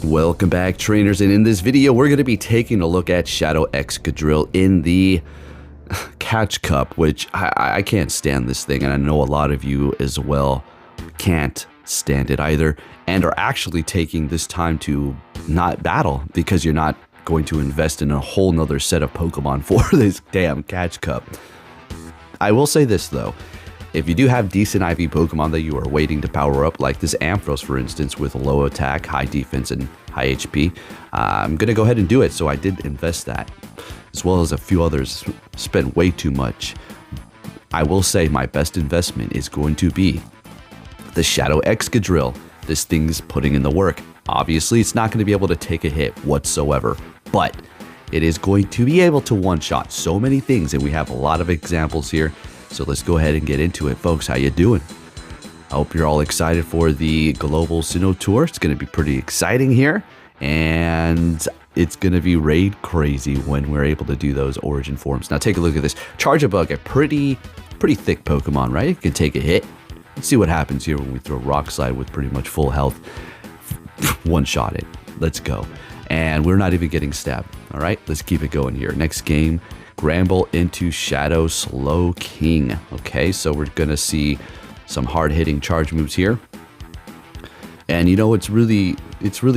Welcome back, trainers, and in this video we're going to be taking a look at Shadow Excadrill in the Catch Cup, which I can't stand this thing, and I know a lot of you as well can't stand it either, and are actually taking this time to not battle because you're not going to invest in a whole nother set of Pokemon for this damn Catch Cup. I will say this though, if you do have decent IV Pokemon that you are waiting to power up, like this Ampharos for instance, with low attack, high defense, and high HP, I'm going to go ahead and do it. So I did invest that, as well as a few others. Spent way too much. I will say my best investment is going to be the Shadow Excadrill. This thing's putting in the work. Obviously, it's not going to be able to take a hit whatsoever, but it is going to be able to one-shot so many things, and we have a lot of examples here. So let's go ahead and get into it, folks. How you doing? I hope you're all excited for the Global Sinnoh Tour. It's going to be pretty exciting here, and it's going to be raid crazy when we're able to do those origin forms. Now take a look at this. Charjabug, a pretty thick Pokemon, right? It can take a hit. Let's see what happens here when we throw Rock Slide with pretty much full health. One-shot it. Let's go. And we're not even getting stabbed. All right, let's keep it going here. Next game. Gramble into Shadow Slowking. Okay, so we're gonna see some hard-hitting charge moves here. And you know, it's really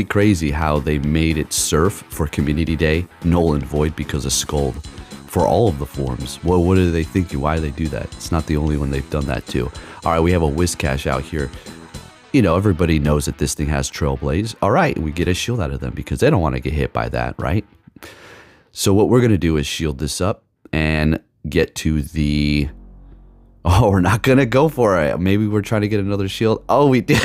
crazy how they made it Surf for Community Day, Null and Void because of Scald for all of the forms. Well, what are they thinking? Why do they do that? It's not the only one they've done that to. All right, we have a Whiscash out here. You know, everybody knows that this thing has Trailblaze. All right, we get a shield out of them because they don't want to get hit by that, right? So what we're going to do is shield this up and get to the... Oh, we're not going to go for it. Maybe we're trying to get another shield. Oh, we did.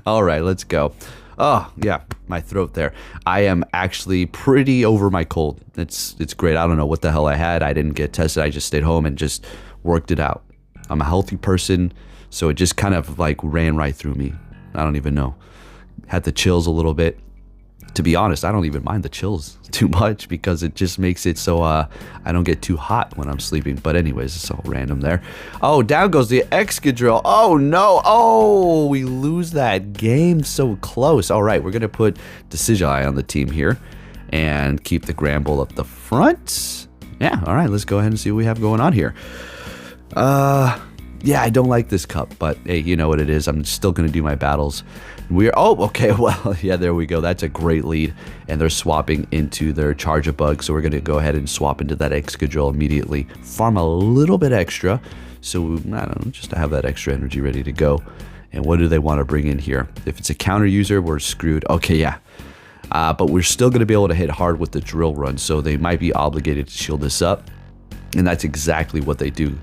All right, let's go. Oh, yeah, my throat there. I am actually pretty over my cold. It's great. I don't know what the hell I had. I didn't get tested. I just stayed home and just worked it out. I'm a healthy person, so it just kind of like ran right through me. I don't even know. Had the chills a little bit. To be honest, I don't even mind the chills too much because it just makes it so I don't get too hot when I'm sleeping. But anyways, it's all random there. Oh, down goes the Excadrill. Oh, no. Oh, we lose that game so close. All right, we're going to put Decidueye on the team here and keep the Gramble up the front. Yeah, all right, let's go ahead and see what we have going on here. Yeah, I don't like this cup, but hey, you know what it is. I'm still going to do my battles. Oh, okay, well, yeah, there we go. That's a great lead, and they're swapping into their Charjabug, so we're going to go ahead and swap into that Excadrill immediately. Farm a little bit extra, so, I don't know, just to have that extra energy ready to go. And what do they want to bring in here? If it's a counter user, we're screwed. Okay, yeah. But we're still going to be able to hit hard with the Drill Run, so they might be obligated to shield this up, and that's exactly what they do.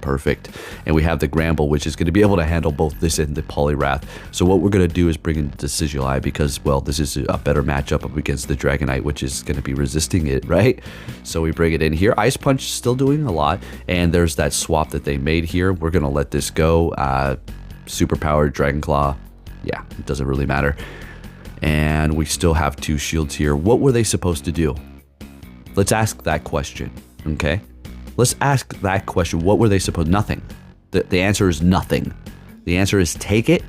Perfect. And we have the Gramble, which is going to be able to handle both this and the Poliwrath. So what we're going to do is bring in Decidueye because, well, this is a better matchup up against the Dragonite, which is going to be resisting it, right? So we bring it in here. Ice Punch still doing a lot. And there's that swap that they made here. We're going to let this go. Superpowered Dragon Claw. Yeah, it doesn't really matter. And we still have two shields here. What were they supposed to do? Let's ask that question, okay? Let's ask that question. What were they supposed? Nothing. The answer is nothing. The answer is take it.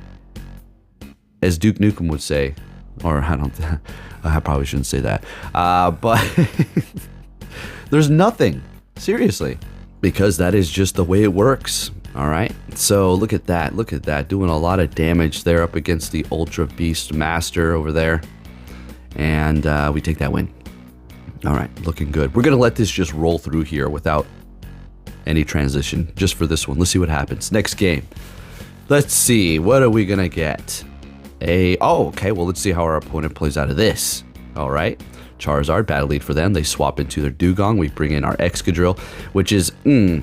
As Duke Nukem would say, or I probably shouldn't say that. But there's nothing. Seriously. Because that is just the way it works. All right. So look at that. Look at that. Doing a lot of damage there up against the Ultra Beast Master over there. And we take that win. All right, looking good. We're going to let this just roll through here without any transition, just for this one. Let's see what happens. Next game. Let's see. What are we going to get? Oh, okay. Well, let's see how our opponent plays out of this. All right. Charizard, battle lead for them. They swap into their Dugong. We bring in our Excadrill, which is... well,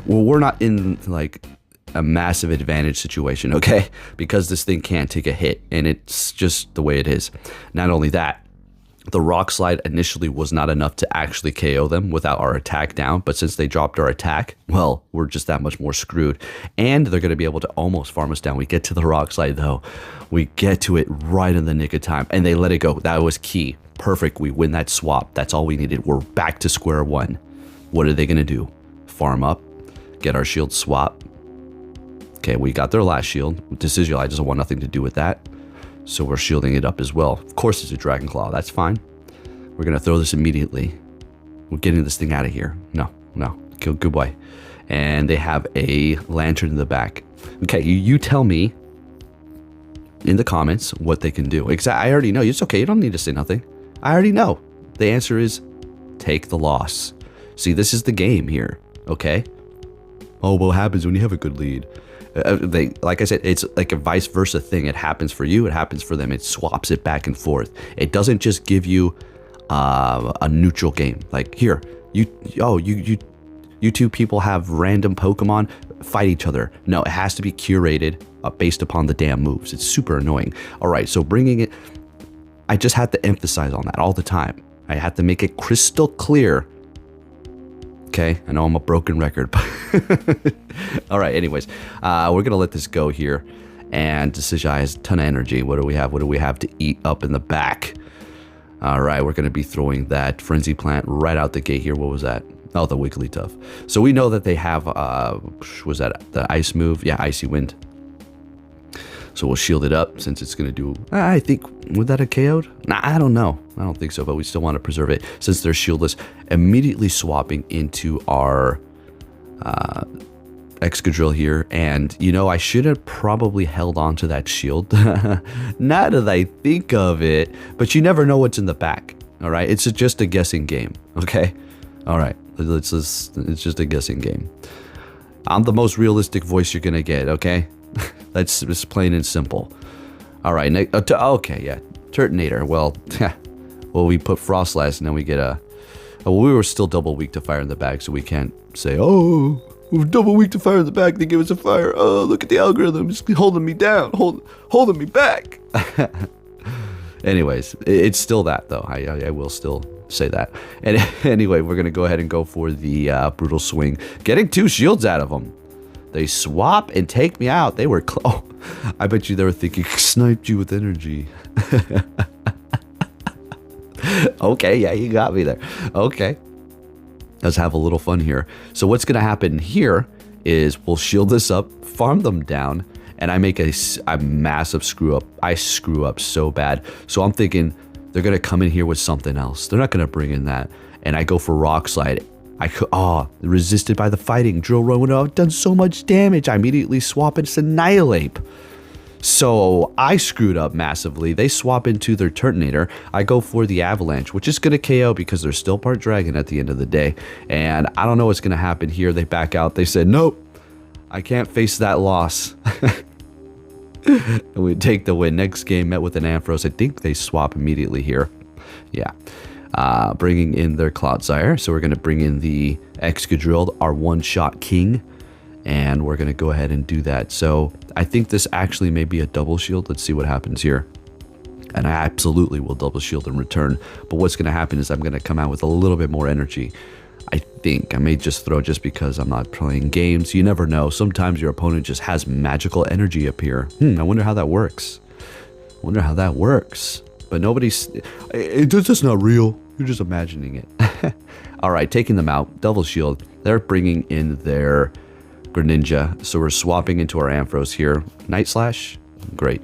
we're not in, like, a massive advantage situation, okay? Because this thing can't take a hit, and it's just the way it is. Not only that, the Rock Slide initially was not enough to actually KO them without our attack down, but since they dropped our attack, well, we're just that much more screwed. And they're going to be able to almost farm us down. We get to the Rock Slide, though. We get to it right in the nick of time, and they let it go. That was key. Perfect. We win that swap. That's all we needed. We're back to square one. What are they going to do? Farm up, get our shield swap. Okay, we got their last shield. Decidueye doesn't want nothing to do with that. So we're shielding it up as well. Of course it's a Dragon Claw. That's fine. We're going to throw this immediately. We're getting this thing out of here. No. Good boy. And they have a lantern in the back. Okay, you tell me in the comments what they can do. I already know. It's okay. You don't need to say nothing. I already know. The answer is take the loss. See, this is the game here. Okay? Oh, what happens when you have a good lead? Like I said, it's like a vice versa thing. It happens for you. It happens for them. It swaps it back and forth. It doesn't just give you a neutral game. Like here, you two people have random Pokemon fight each other. No, it has to be curated based upon the damn moves. It's super annoying. All right, so bringing it, I just had to emphasize on that all the time. I had to make it crystal clear. Okay, I know I'm a broken record, but all right, anyways, we're gonna let this go here. And Decision has a ton of energy. What do we have? What do we have to eat up in the back? All right, we're gonna be throwing that Frenzy Plant right out the gate here. What was that? Oh, the Wigglytuff. So we know that they have, was that the Ice move? Yeah, Icy Wind. So we'll shield it up since it's going to do, I think, would that have KO'd? Nah, I don't know. I don't think so, but we still want to preserve it since they're shieldless. Immediately swapping into our Excadrill here. And, you know, I should have probably held on to that shield. Now that I think of it, but you never know what's in the back. All right, it's just a guessing game. Okay, all right, it's just a guessing game. I'm the most realistic voice you're gonna get. Okay. That's just plain and simple. All right, okay, yeah, Turtonator. Well, we put Frostlass and then we get a. Well, we were still double weak to fire in the back, so we can't say, oh, we're double weak to fire in the back. They give us a fire. Oh, look at the algorithm, it's holding me down, holding me back. Anyways, it's still that though. I will still say that. And anyway, we're gonna go ahead and go for the brutal swing, getting 2 shields out of them. They swap and take me out. They were oh, I bet you they were thinking, sniped you with energy. Okay, yeah, you got me there. Okay. Let's have a little fun here. So what's going to happen here is we'll shield this up, farm them down, and I make a massive screw up. I screw up so bad. So I'm thinking they're going to come in here with something else. They're not going to bring in that. And I go for Rock Slide. Resisted by the fighting. Drill Run went out, done so much damage. I immediately swap into Annihilate. So I screwed up massively. They swap into their Turtonator. I go for the Avalanche, which is going to KO because they're still part Dragon at the end of the day. And I don't know what's going to happen here. They back out. They said, nope, I can't face that loss. And we take the win. Next game met with an Ampharos. I think they swap immediately here. Yeah. Bringing in their Cloudsire. So we're going to bring in the Excadrill, our one-shot king, and we're going to go ahead and do that. So I think this actually may be a double shield. Let's see what happens here. And I absolutely will double shield in return. But what's going to happen is I'm going to come out with a little bit more energy. I think I may just throw just because I'm not playing games. You never know. Sometimes your opponent just has magical energy appear. I wonder how that works. But nobody's, it's just not real. You're just imagining it. All right, taking them out. Double shield. They're bringing in their Greninja. So we're swapping into our Ampharos here. Night Slash. Great.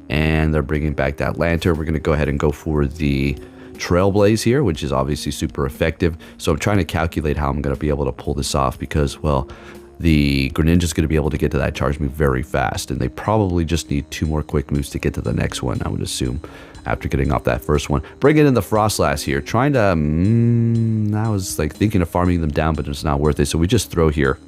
And they're bringing back that Lantern. We're going to go ahead and go for the Trailblaze here, which is obviously super effective. So I'm trying to calculate how I'm going to be able to pull this off because, well, the Greninja is going to be able to get to that charge move very fast. And they probably just need 2 more quick moves to get to the next one, I would assume, after getting off that first one. Bringing in the Frostlass here. Trying to, I was like thinking of farming them down, but it's not worth it. So we just throw here.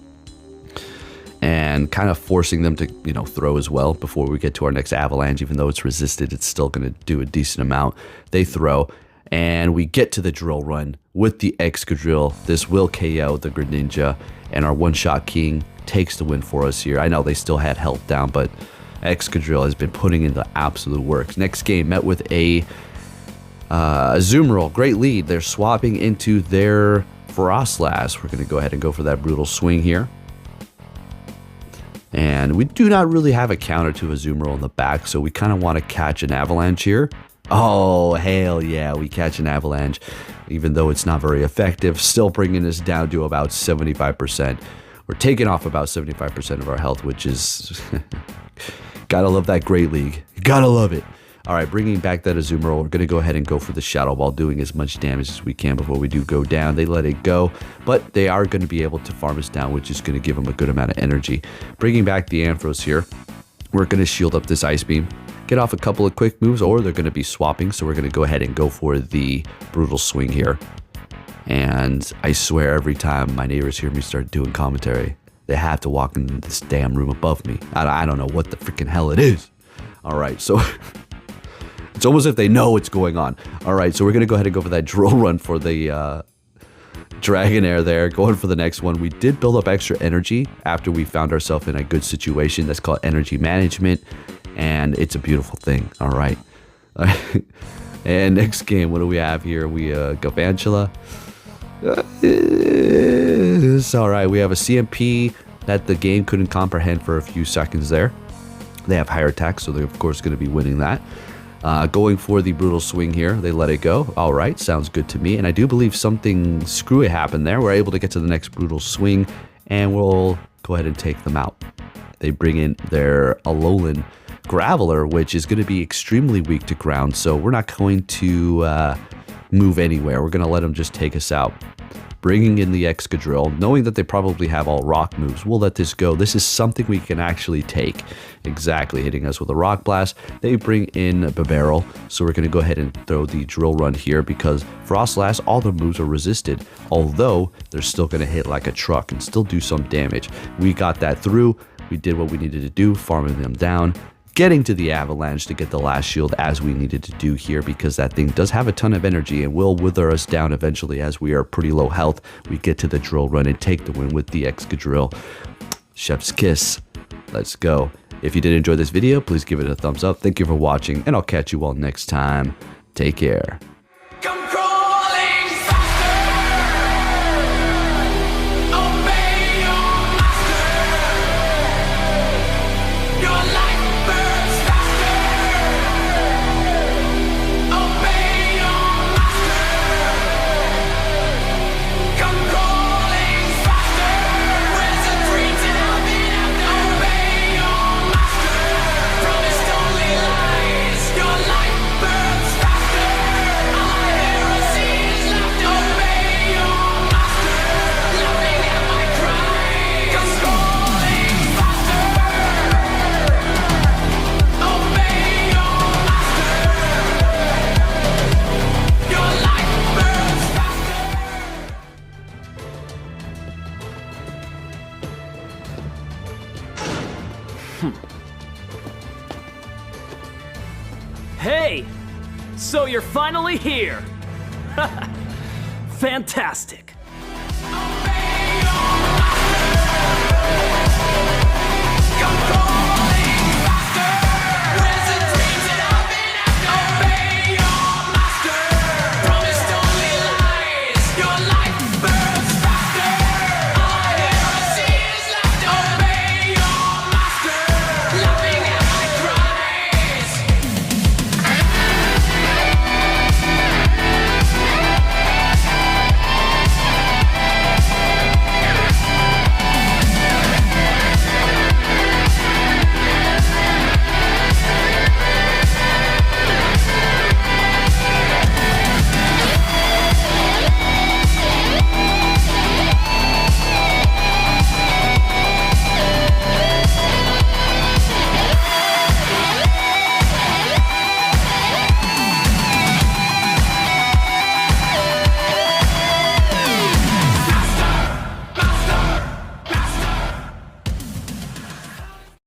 And kind of forcing them to, you know, throw as well before we get to our next Avalanche. Even though it's resisted, it's still going to do a decent amount. They throw. And we get to the Drill Run with the Excadrill. This will KO the Greninja. And our one-shot king takes the win for us here. I know they still had health down, but Excadrill has been putting in the absolute work. Next game met with a Azumarill. Great lead. They're swapping into their Frostlass. We're going to go ahead and go for that brutal swing here. And we do not really have a counter to Azumarill in the back, so we kind of want to catch an Avalanche here. Oh, hell yeah, we catch an Avalanche, even though it's not very effective, still bringing us down to about 75%. We're taking off about 75% of our health, which is Gotta love that Great League. Gotta love it. All right, bringing back that Azumarill, we're going to go ahead and go for the Shadow Ball, doing as much damage as we can before we do go down. They let it go, but they are going to be able to farm us down, which is going to give them a good amount of energy. Bringing back the Ampharos here, we're going to shield up this Ice Beam, get off a couple of quick moves, or they're going to be swapping, so we're going to go ahead and go for the Brutal Swing here. And I swear every time my neighbors hear me start doing commentary, they have to walk into this damn room above me. I don't know what the freaking hell it is. All right, so... It's almost as if they know what's going on. All right, so we're going to go ahead and go for that drill run for the Dragonair there. Going for the next one. We did build up extra energy after we found ourselves in a good situation. That's called energy management, and it's a beautiful thing. All right. And next game, what do we have here? We Galvantula. It's all right. We have a CMP that the game couldn't comprehend for a few seconds there. They have higher attack, so they're of course going to be winning that. Going for the Brutal Swing here, they let it go. All right, sounds good to me. And I do believe something screwy happened there. We're able to get to the next Brutal Swing, and we'll go ahead and take them out. They bring in their Alolan Graveler, which is going to be extremely weak to ground, so we're not going to move anywhere. We're going to let them just take us out. Bringing in the Excadrill, knowing that they probably have all rock moves, we'll let this go. This is something we can actually take. Exactly, hitting us with a Rock Blast. They bring in Bibarel, so we're going to go ahead and throw the Drill Run here because Frostlass, all the moves are resisted, although they're still going to hit like a truck and still do some damage. We got that through. We did what we needed to do, farming them down. Getting to the Avalanche to get the last shield as we needed to do here because that thing does have a ton of energy and will wither us down eventually as we are pretty low health. We get to the Drill Run and take the win with the Excadrill. Chef's kiss. Let's go. If you did enjoy this video, please give it a thumbs up. Thank you for watching, and I'll catch you all next time. Take care. Hey! So you're finally here! Fantastic!